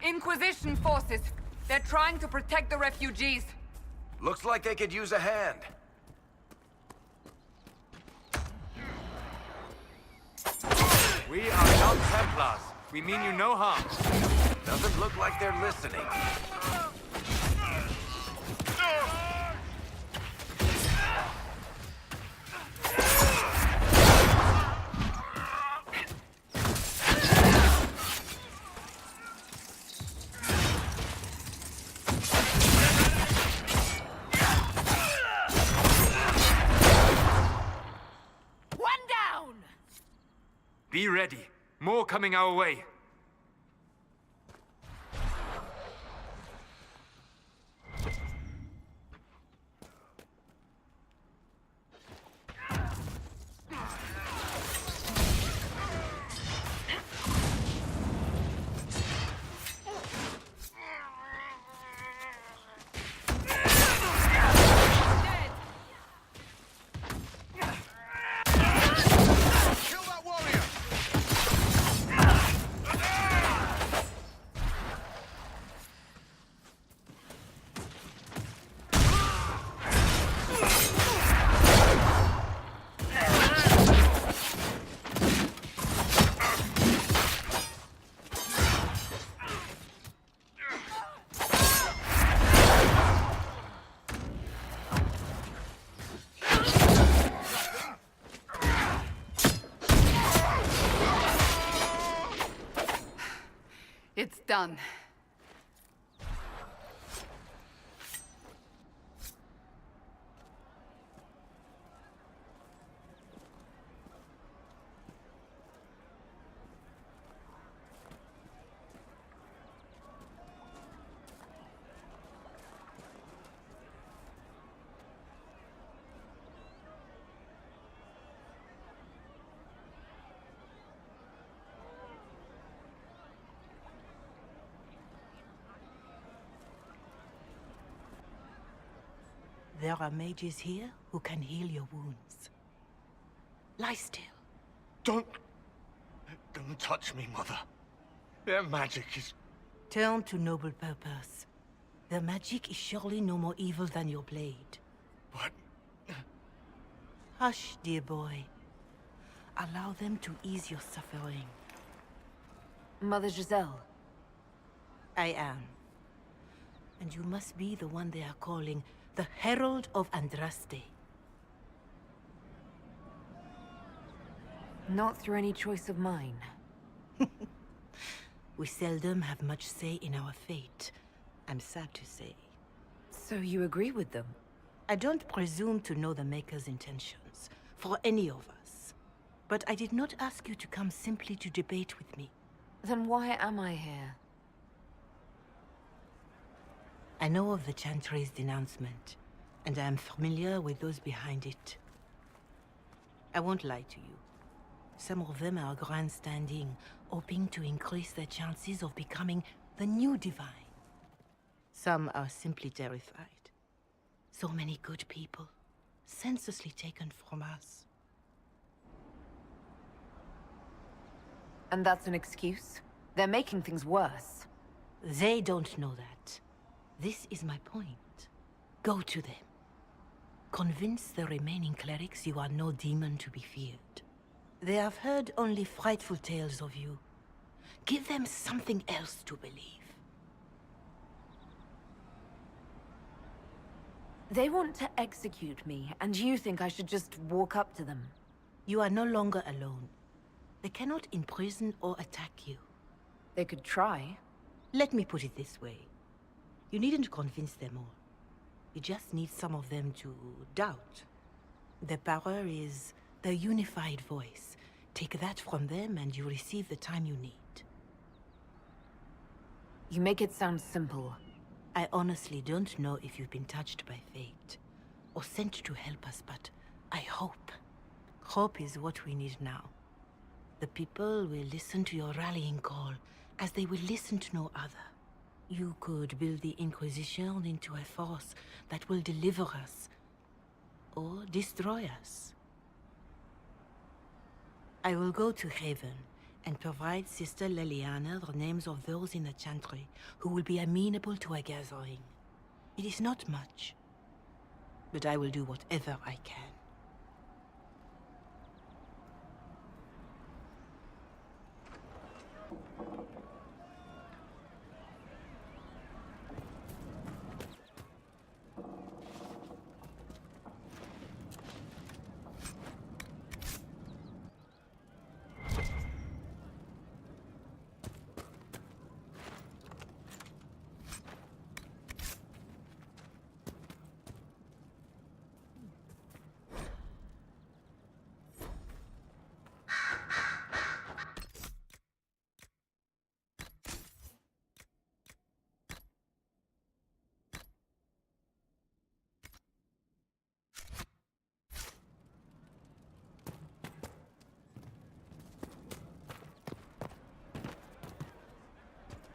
Inquisition forces. They're trying to protect the refugees. Looks like they could use a hand. We are not Templars. We mean you no harm. Doesn't look like they're listening. Be ready. More coming our way. It's done. There are mages here who can heal your wounds. Lie still. Don't touch me, Mother. Their magic is... Turn to noble purpose. Their magic is surely no more evil than your blade. What? Hush, dear boy. Allow them to ease your suffering. Mother Giselle. I am. And you must be the one they are calling the Herald of Andraste. Not through any choice of mine. We seldom have much say in our fate, I'm sad to say. So you agree with them? I don't presume to know the Maker's intentions, for any of us. But I did not ask you to come simply to debate with me. Then why am I here? I know of the Chantry's denouncement, and I am familiar with those behind it. I won't lie to you. Some of them are grandstanding, hoping to increase their chances of becoming the new divine. Some are simply terrified. So many good people, senselessly taken from us. And that's an excuse? They're making things worse. They don't know that. This is my point. Go to them. Convince the remaining clerics you are no demon to be feared. They have heard only frightful tales of you. Give them something else to believe. They want to execute me, and you think I should just walk up to them? You are no longer alone. They cannot imprison or attack you. They could try. Let me put it this way. You needn't convince them all. You just need some of them to doubt. Their power is their unified voice. Take that from them and you receive the time you need. You make it sound simple. I honestly don't know if you've been touched by fate, or sent to help us, but I hope. Hope is what we need now. The people will listen to your rallying call, as they will listen to no other. You could build the Inquisition into a force that will deliver us, or destroy us. I will go to Haven and provide Sister Leliana the names of those in the Chantry who will be amenable to a gathering. It is not much, but I will do whatever I can.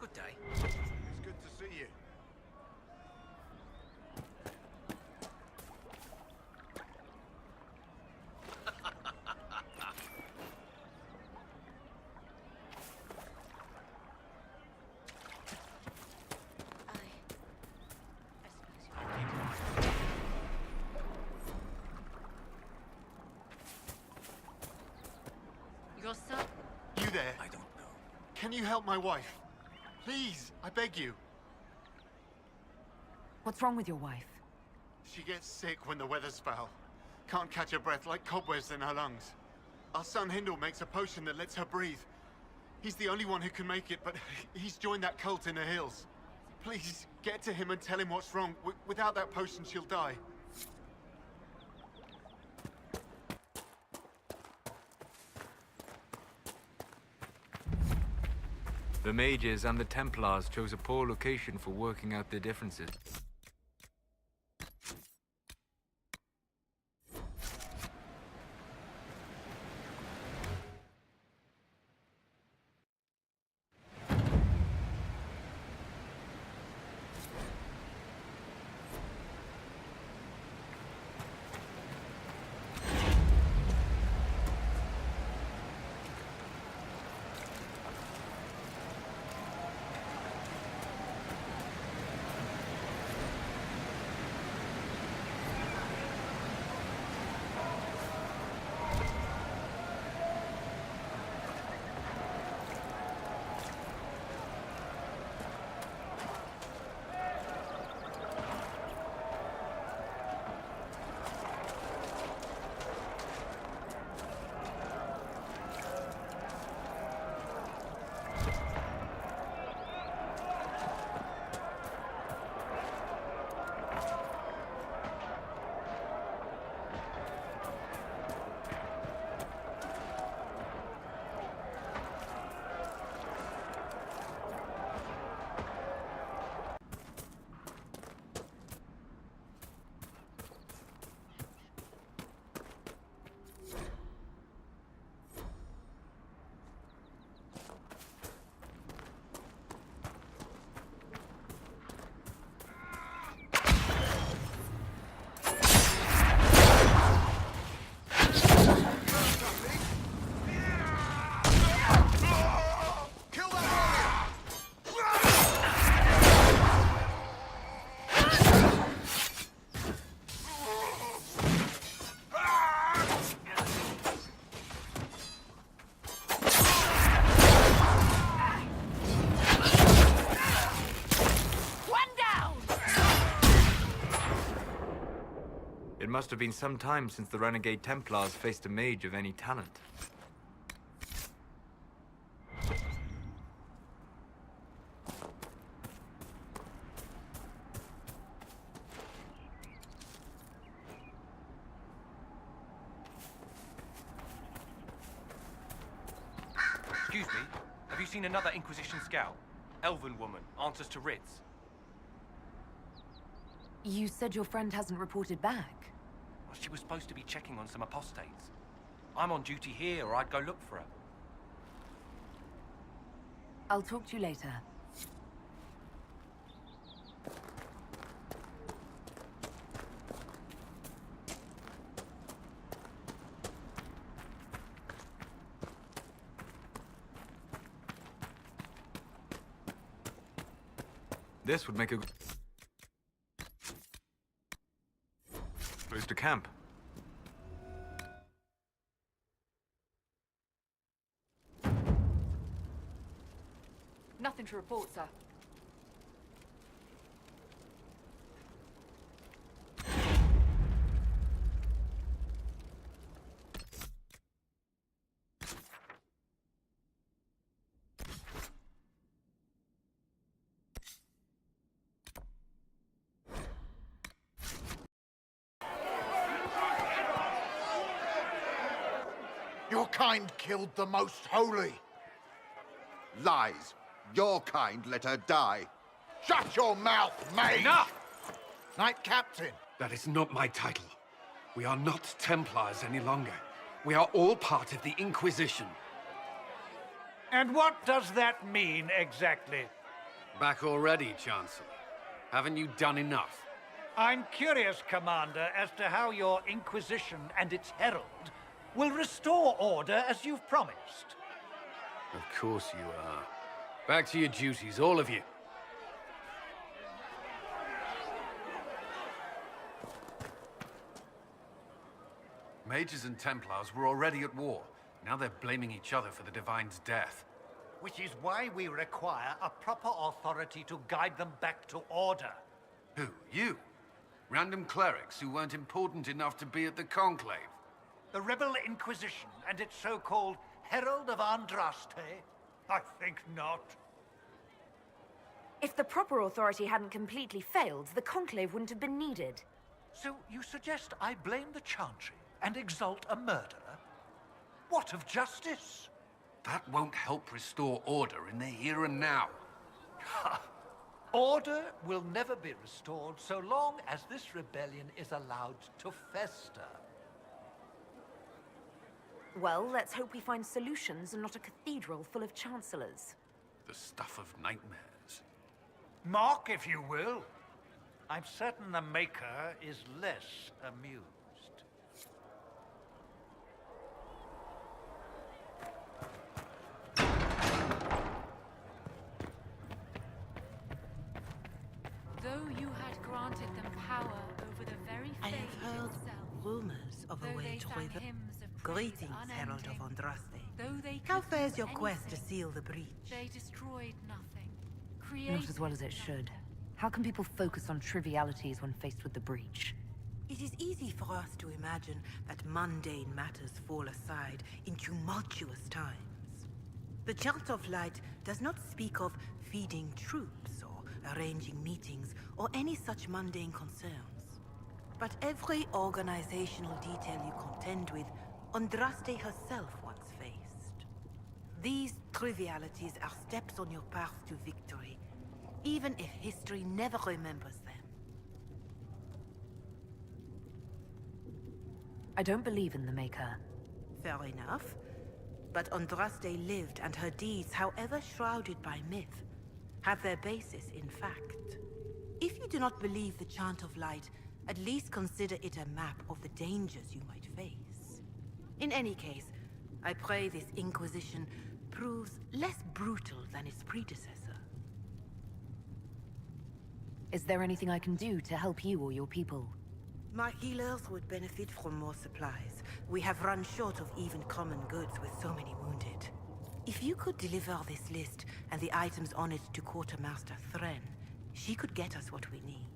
Good day. It's good to see you. Your son? You there? I don't know. Can you help my wife? Please, I beg you. What's wrong with your wife? She gets sick when the weather's foul. Can't catch her breath, like cobwebs in her lungs. Our son Hindle makes a potion that lets her breathe. He's the only one who can make it, but he's joined that cult in the hills. Please, get to him and tell him what's wrong. Without that potion, she'll die. The mages and the Templars chose a poor location for working out their differences. It must have been some time since the renegade Templars faced a mage of any talent. Excuse me, have you seen another Inquisition scout? Elven woman, answers to writs. You said your friend hasn't reported back. Well, she was supposed to be checking on some apostates. I'm on duty here, or I'd go look for her. I'll talk to you later. This would make a place to camp. Nothing to report, sir. Your kind killed the most holy. Lies. Your kind let her die. Shut your mouth, mate! Enough! Knight Captain. That is not my title. We are not Templars any longer. We are all part of the Inquisition. And what does that mean, exactly? Back already, Chancellor. Haven't you done enough? I'm curious, Commander, as to how your Inquisition and its herald will restore order as you've promised. Of course you are. Back to your duties, all of you. Mages and Templars were already at war. Now they're blaming each other for the Divine's death. Which is why we require a proper authority to guide them back to order. Who? You? Random clerics who weren't important enough to be at the Conclave? The Rebel Inquisition and its so-called Herald of Andraste? I think not. If the proper authority hadn't completely failed, the Conclave wouldn't have been needed. So you suggest I blame the Chantry and exalt a murderer? What of justice? That won't help restore order in the here and now. Order will never be restored so long as this rebellion is allowed to fester. Well, let's hope we find solutions and not a cathedral full of chancellors. The stuff of nightmares. Mock, if you will. I'm certain the Maker is less amused. Though you had granted them power over the very I faith have heard itself, rumors of a though way they to sang revive. hymns of praise Greetings, Herald of unending, Andraste. though they How could fares do your quest to anything, seal the breach? they destroyed nothing. Not as well as it should. How can people focus on trivialities when faced with the breach? It is easy for us to imagine that mundane matters fall aside in tumultuous times. The Chant of Light does not speak of feeding troops or arranging meetings or any such mundane concerns. But every organizational detail you contend with, Andraste herself once faced. These trivialities are steps on your path to victory, even if history never remembers them. I don't believe in the Maker. Fair enough. But Andraste lived, and her deeds, however shrouded by myth, have their basis in fact. If you do not believe the Chant of Light, at least consider it a map of the dangers you might face. In any case, I pray this Inquisition proves less brutal than its predecessor. Is there anything I can do to help you or your people? My healers would benefit from more supplies. We have run short of even common goods with so many wounded. If you could deliver this list and the items on it to Quartermaster Thren, she could get us what we need.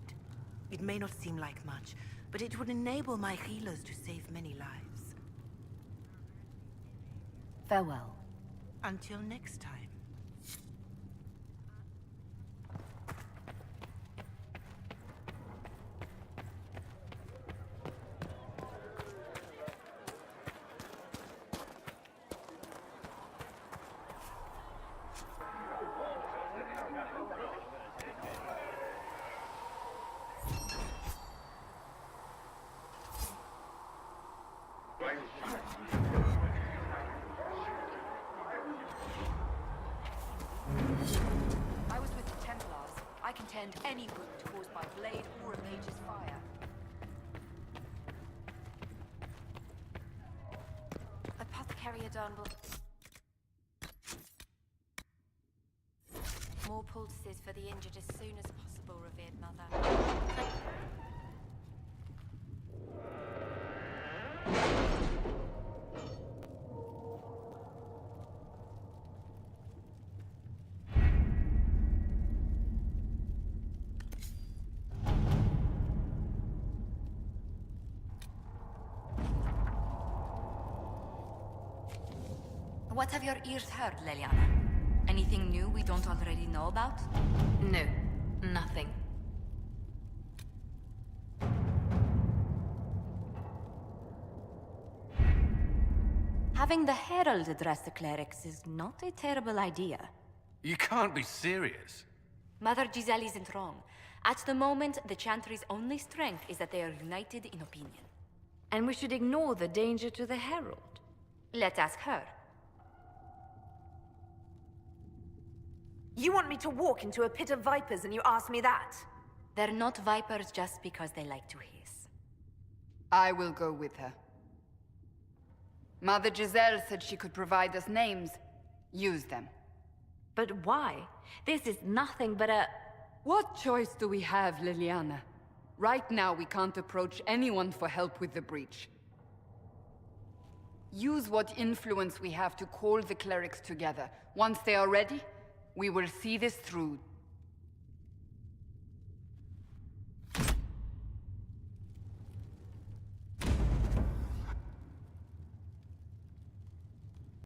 It may not seem like much, but it would enable my healers to save many lives. Farewell. Until next time. I was with the Templars. I can tend any wound caused by blade or a mage's fire. Apothecary Radeon will... More poultices for the injured as soon as possible, revered mother. What have your ears heard, Leliana? Anything new we don't already know about? No, nothing. Having the Herald address the clerics is not a terrible idea. You can't be serious. Mother Giselle isn't wrong. At the moment, the Chantry's only strength is that they are united in opinion. And we should ignore the danger to the Herald. Let's ask her. You want me to walk into a pit of vipers and you ask me that? They're not vipers just because they like to hiss. I will go with her. Mother Giselle said she could provide us names. Use them. But why? This is nothing but a... What choice do we have, Liliana? Right now, we can't approach anyone for help with the breach. Use what influence we have to call the clerics together. Once they are ready, we will see this through